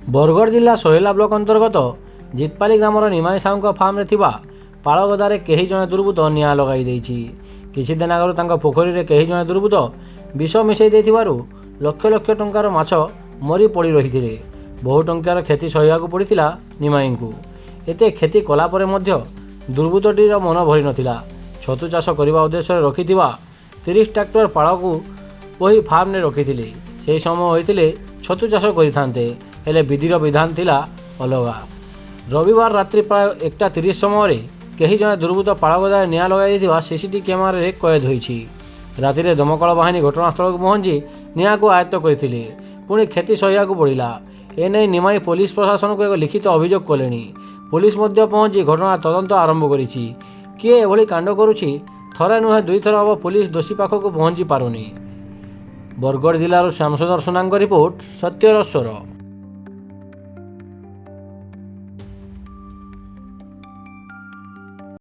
बरगढ़ जिला सोहेला ब्लॉक अंतर्गत जितपाली ग्रामर निमाई साहू फार्म पाड़गदारे कहीं जड़े दुर्बृत्त निआं लगाई किछि दिन आगु पोखरी में कहीं जड़े दुर्बृत्त विष मिसई लक्ष लक्ष टंकार माछ मरी पड़ रही बहु टंकार क्षति सहवाक पड़ा निमाई को। एते क्षति कलापर दुर्बृत्तटीर मन भरी नथिला। छतु चाष करने उद्देश्य रखि 30 ट्रैक्टर पाड़ को वही फार्म ने रखी से समय होते छतु चाष करते विधिर विधान थिला अलगा। रविवार रात्रि प्राय 1:30 समय कहीं जड़े दुर्बृत्त पाड़गदारे निआं लगाई सीसीटीवी कैमेरा रे कैद होईछि। रातिरे दमकल बाहिनी घटनास्थल को पहुंची निआं को आयत्त करथिले पुणी क्षति सहवाक पड़ा। एने निमाई पुलिस प्रशासन को एक लिखित अभियोग कले। पुलिस मध्य पहुंची घटना तदंत आरंभ करिछि। किए एभली कांड करुछि थरे नुहे 2 थर हम पुलिस दोषी पाखक पहुंची पारुनी। बरगढ़ जिलार श्यामसुंदर सुनांग रिपोर्ट सत्यर स्वर।